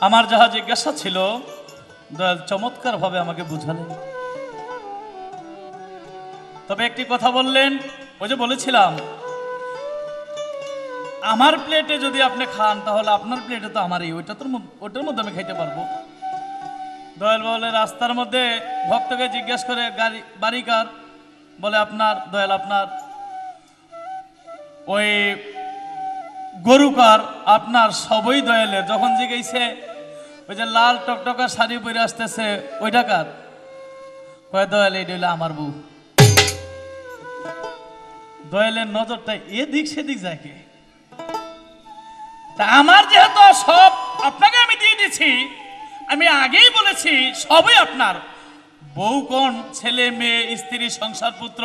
আমার যাহা জিজ্ঞাসা ছিল দয়াল চমৎকার ভাবে আমাকে বুঝালেন। তবে একটি কথা বললেন, ওই যে বলেছিলাম আমার প্লেটে যদি আপনি খান তাহলে আপনার প্লেটে তো আমারই, ওইটার মধ্যে আমি খাইতে পারবো। দয়াল বলে রাস্তার মধ্যে ভক্তকে জিজ্ঞাসা করে বাড়ি কার, বলে আপনার। দয়াল আপনার। ওই গরু কার, আপনার। সবই দয়ালের। যখন জিজ্ঞেসে ওই যে লাল টকটকা শাড়ি পরে আসতেছে ওইটা কার, কয় দয়াল এইটা হইলো আমার বউ। দয়ালের নজরটা এদিক সেদিক যায় কে? তা আমার যেহেতু সব আপনাকে আমি দিয়ে দিচ্ছি, আমি আগেই বলেছি সবই আপনার। বউ কোন, ছেলে মেয়ে স্ত্রী সংসার পুত্র,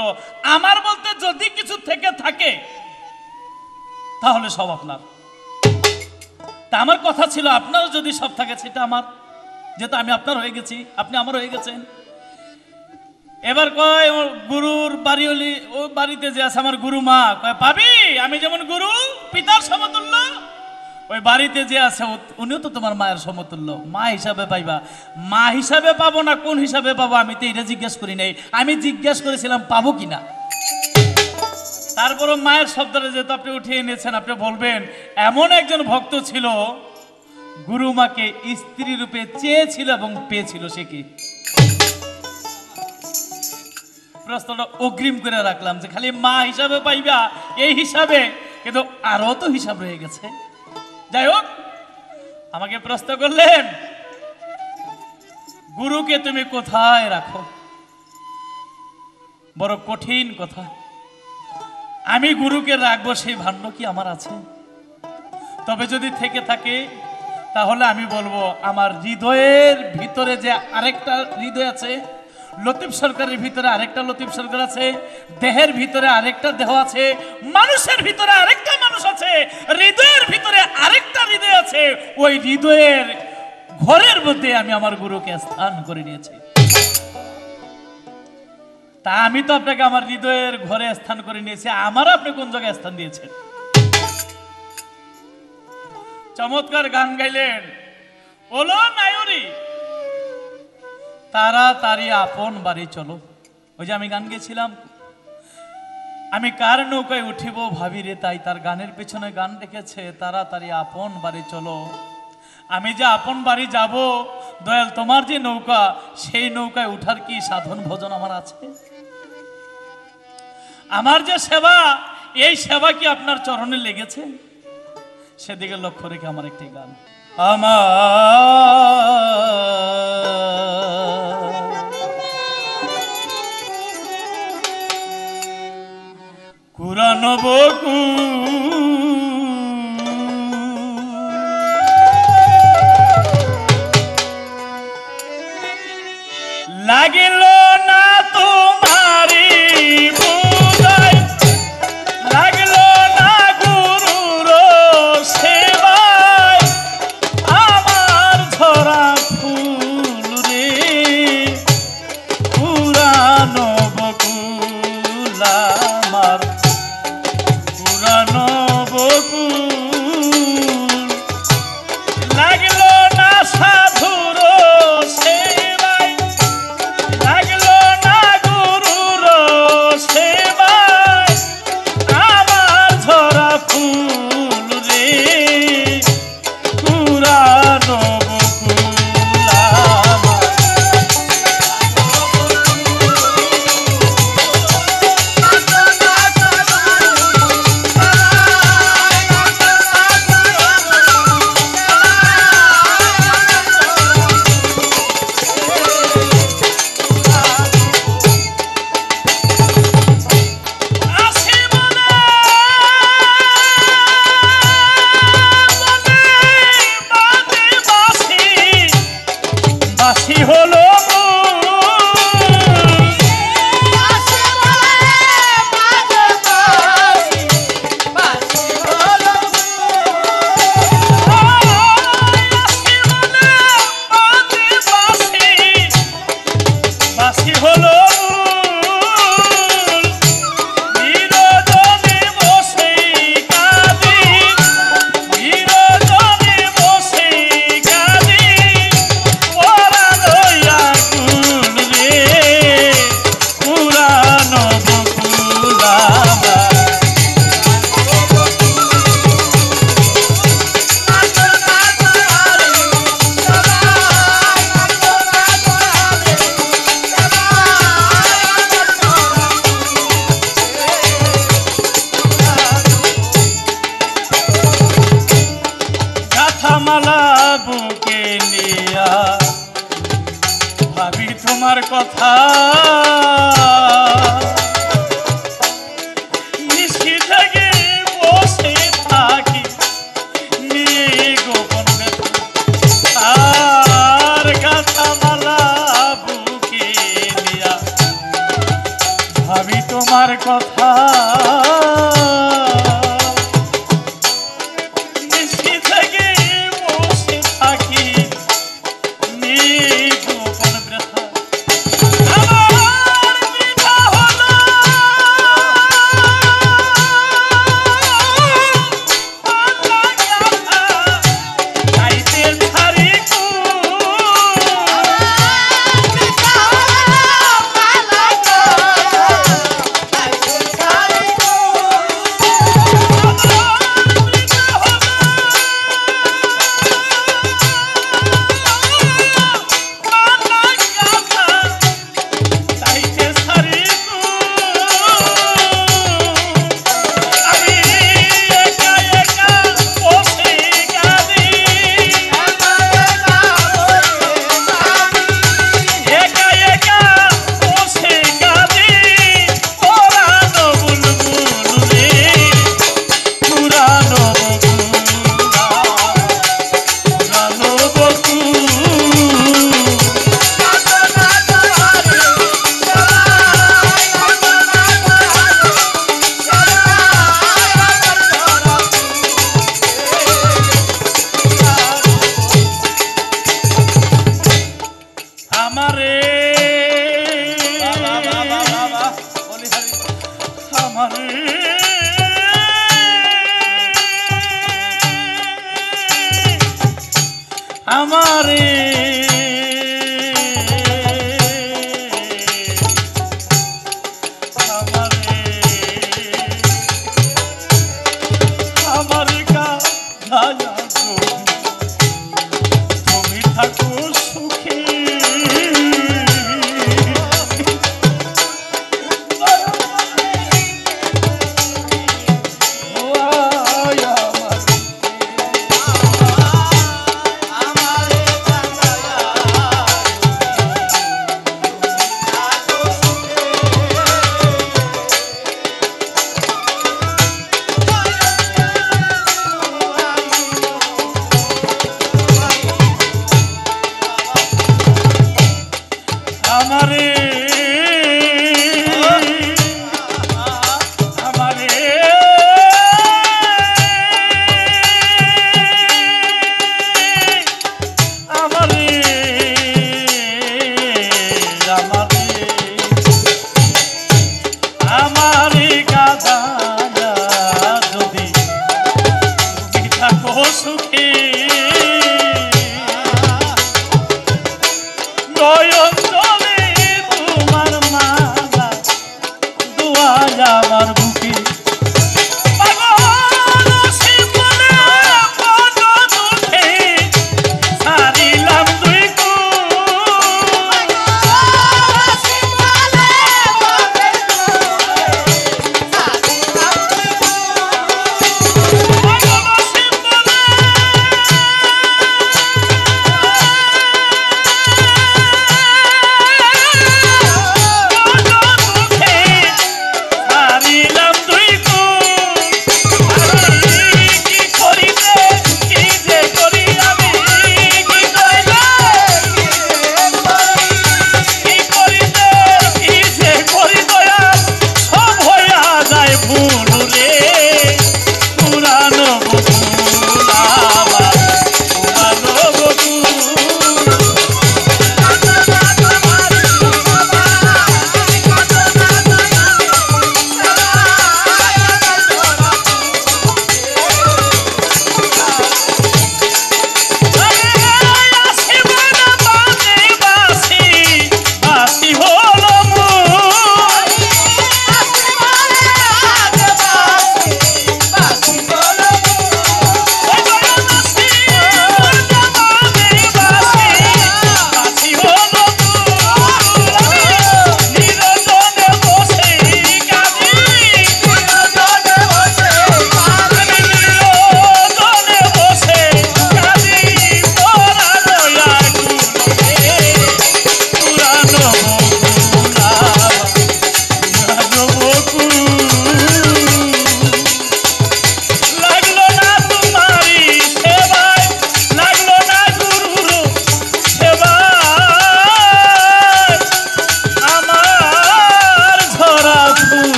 আমার বলতে যদি কিছু থেকে থাকে তাহলে সব আপনার। তা আমার কথা ছিল আপনারও যদি সব থাকে সেটা আমার, যেহেতু আমি আপনার হয়ে গেছি, আপনি আমার হয়ে গেছেন। এবার কয় গুরুর বাড়ি হলি, ও বাড়িতে যে আছে আমার গুরু মা, কয় পাবি, আমি যেমন গুরু পিতার সমতুল্য, ওই বাড়িতে যে আছে উনিও তো তোমার মায়ের সমতুল্য, মা হিসাবে পাইবা। মা হিসাবে পাবো না কোন হিসাবে পাবো আমি তো এটা জিজ্ঞেস করি নাই, আমি জিজ্ঞেস করেছিলাম পাবো কিনা। তারপরও মায়ের শব্দটা যেহেতু আপনি উঠিয়ে এনেছেন, আপনি বলবেন এমন একজন ভক্ত ছিল গুরু মাকে স্ত্রী রূপে চেয়েছিল এবং পেয়েছিল, সে কি? প্রশ্নটা অগ্রিম করে রাখলাম যে খালি মা হিসাবে পাইবা এই হিসাবে, কিন্তু আরো তো হিসাব রয়ে গেছে। যাই হোক, আমাকে প্রশ্ন করলেন গুরুকে তুমি কোথায় রাখো? বড় কঠিন কথা। আমি গুরুকে রাখবো সেই ভাণ্ড কি আমার আছে? তবে যদি থেকে থাকে তাহলে আমি বলবো আমার হৃদয়ের ভিতরে যে আরেকটা হৃদয় আছে, লতিফ সরকারের ভিতরে আরেকটা লতিফ সরকার আছে, দেহের ভিতরে আরেকটা দেহ আছে, মানুষের ভিতরে আরেকটা মানুষ আছে, হৃদয়ের ভিতরে আরেকটা হৃদয় আছে। ওই হৃদয়ের ঘরের মধ্যে আমি আমার গুরুকে স্থান করে নিয়েছি। তা আমি তো আপনাকে আমার হৃদয়ের ঘরে স্থান করে নিয়েছি, আমার আপনি কোন জায়গায় স্থান দিয়েছেন? চমৎকার গান গাইলেন, ওলো নায়রি তাড়াতাড়ি আপন বাড়ি চলো। ওই যে আমি গান গেছিলাম, আমি কার নৌকায় উঠিব ভাবি রে তাই, তার গানের পেছনে গান রেখেছে তাড়াতাড়ি আপন বাড়ি চলো। আমি যে আপন বাড়ি যাব, দয়াল তোমার যে নৌকা, সেই নৌকায় উঠার কি সাধন ভজন আমার আছে? আমার যে সেবা, এই সেবা কি আপনার চরণে লেগেছে? সেদিকে লক্ষ্য রেখে আমার একটি গান। আমার কুরানো বকু লাগিল না তোমারি বুঝাই, লাগিল না গুরুর সেবায়, আমার ঝরা ফুল রে পুরানো বকুল, আমার পুরানো বকুল, লাগিল না সাধুর সেবায়, লাগিল না গুরুর সেবায়, আমার ঝরা ফুল রে পুরানো বকুল, আমার বাসি হলো বাসি হলো বসে কাঁদি মালা বুকে নিয়া ভাবি তোমার কথা নিশি থেকে বসে থাকি নিয়ে গোপন আর গাছা মালা বুকে নিয়া ভাবি তোমার কথা আমারে আমারে আমারে গায়া তুমি থাকো সুখে আমারে আমারে আমারে আমারে আমারে গাধায়া যদি তুমি থাকো সুখে